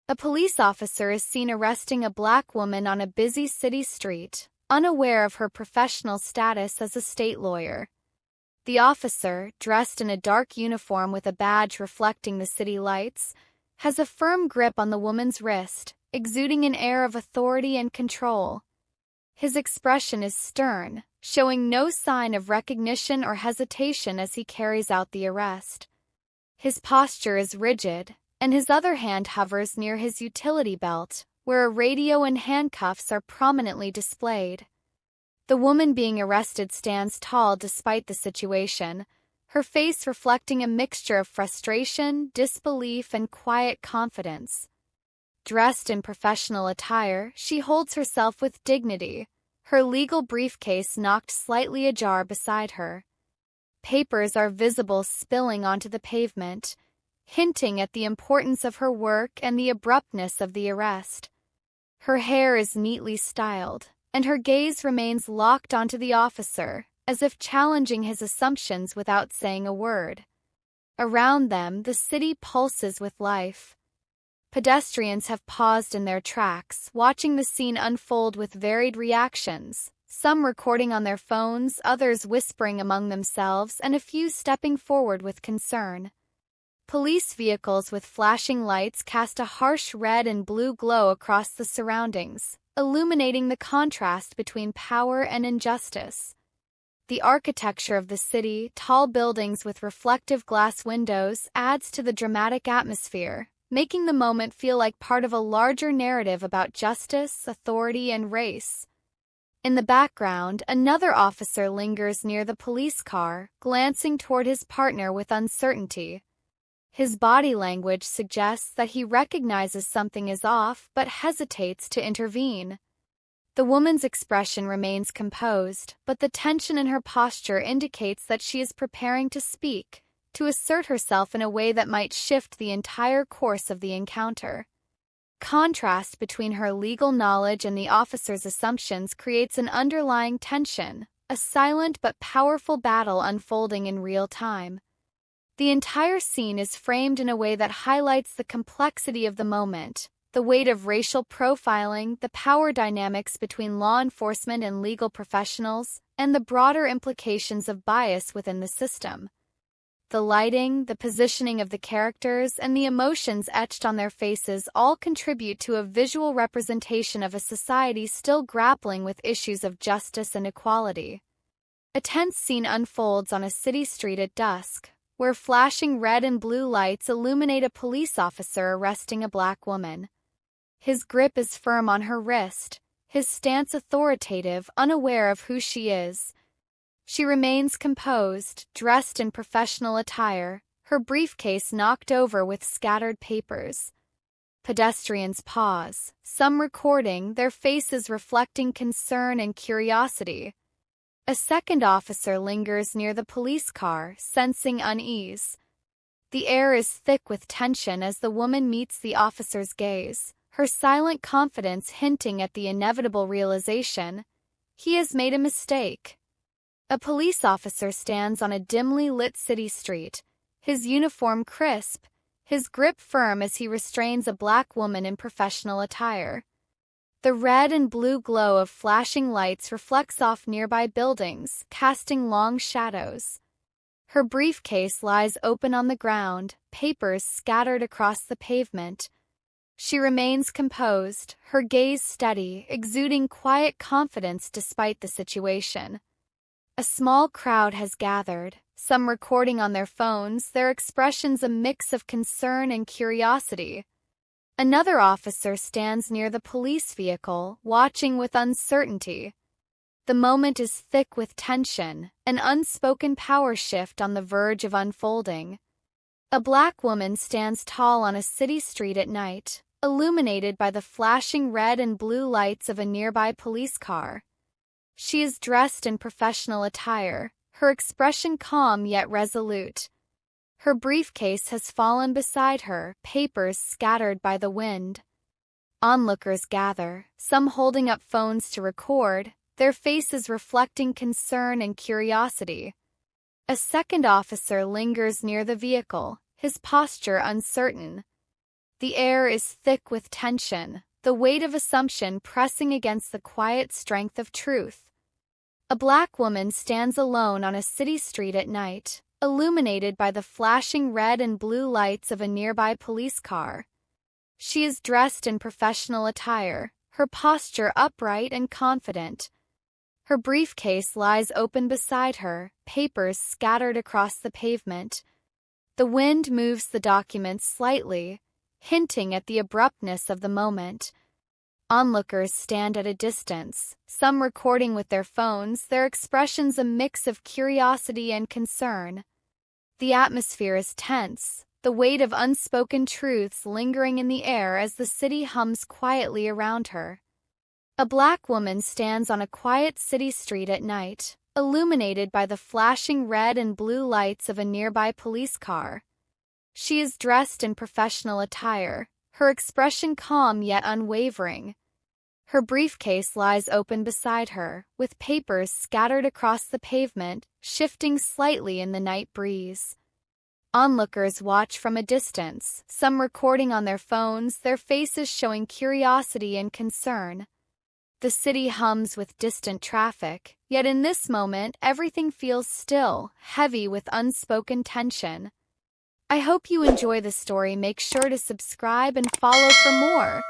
A police officer is seen arresting a black woman on a busy city street, unaware of her professional status as a state lawyer. The officer, dressed in a dark uniform with a badge reflecting the city lights, has a firm grip on the woman's wrist, exuding an air of authority and control. His expression is stern, showing no sign of recognition or hesitation as he carries out the arrest. His posture is rigid, and his other hand hovers near his utility belt, where a radio and handcuffs are prominently displayed. The woman being arrested stands tall despite the situation, her face reflecting a mixture of frustration, disbelief, and quiet confidence. Dressed in professional attire, she holds herself with dignity, her legal briefcase knocked slightly ajar beside her. Papers are visible spilling onto the pavement, hinting at the importance of her work and the abruptness of the arrest. Her hair is neatly styled, and her gaze remains locked onto the officer, as if challenging his assumptions without saying a word. Around them, the city pulses with life. Pedestrians have paused in their tracks, watching the scene unfold with varied reactions, some recording on their phones, others whispering among themselves, and a few stepping forward with concern. Police vehicles with flashing lights cast a harsh red and blue glow across the surroundings, illuminating the contrast between power and injustice. The architecture of the city, tall buildings with reflective glass windows, adds to the dramatic atmosphere, making the moment feel like part of a larger narrative about justice, authority, and race. In the background, another officer lingers near the police car, glancing toward his partner with uncertainty. His body language suggests that he recognizes something is off but hesitates to intervene. The woman's expression remains composed, but the tension in her posture indicates that she is preparing to speak, to assert herself in a way that might shift the entire course of the encounter. Contrast between her legal knowledge and the officer's assumptions creates an underlying tension, a silent but powerful battle unfolding in real time. The entire scene is framed in a way that highlights the complexity of the moment, the weight of racial profiling, the power dynamics between law enforcement and legal professionals, and the broader implications of bias within the system. The lighting, the positioning of the characters, and the emotions etched on their faces all contribute to a visual representation of a society still grappling with issues of justice and equality. A tense scene unfolds on a city street at dusk, where flashing red and blue lights illuminate a police officer arresting a black woman. His grip is firm on her wrist, his stance authoritative, unaware of who she is. She remains composed, dressed in professional attire, her briefcase knocked over with scattered papers. Pedestrians pause, some recording, their faces reflecting concern and curiosity. A second officer lingers near the police car, sensing unease. The air is thick with tension as the woman meets the officer's gaze, her silent confidence hinting at the inevitable realization: he has made a mistake. A police officer stands on a dimly lit city street, his uniform crisp, his grip firm as he restrains a black woman in professional attire. The red and blue glow of flashing lights reflects off nearby buildings, casting long shadows. Her briefcase lies open on the ground, papers scattered across the pavement. She remains composed, her gaze steady, exuding quiet confidence despite the situation. A small crowd has gathered, some recording on their phones, their expressions a mix of concern and curiosity. Another officer stands near the police vehicle, watching with uncertainty. The moment is thick with tension, an unspoken power shift on the verge of unfolding. A black woman stands tall on a city street at night, illuminated by the flashing red and blue lights of a nearby police car. She is dressed in professional attire, her expression calm yet resolute. Her briefcase has fallen beside her, papers scattered by the wind. Onlookers gather, some holding up phones to record, their faces reflecting concern and curiosity. A second officer lingers near the vehicle, his posture uncertain. The air is thick with tension, the weight of assumption pressing against the quiet strength of truth. A black woman stands alone on a city street at night, illuminated by the flashing red and blue lights of a nearby police car. She is dressed in professional attire, her posture upright and confident. Her briefcase lies open beside her, papers scattered across the pavement. The wind moves the documents slightly, hinting at the abruptness of the moment. Onlookers stand at a distance, some recording with their phones, their expressions a mix of curiosity and concern. The atmosphere is tense, the weight of unspoken truths lingering in the air as the city hums quietly around her. A black woman stands on a quiet city street at night, illuminated by the flashing red and blue lights of a nearby police car. She is dressed in professional attire, her expression calm yet unwavering. Her briefcase lies open beside her, with papers scattered across the pavement, shifting slightly in the night breeze. Onlookers watch from a distance, some recording on their phones, their faces showing curiosity and concern. The city hums with distant traffic, yet in this moment everything feels still, heavy with unspoken tension. I hope you enjoy the story. Make sure to subscribe and follow for more.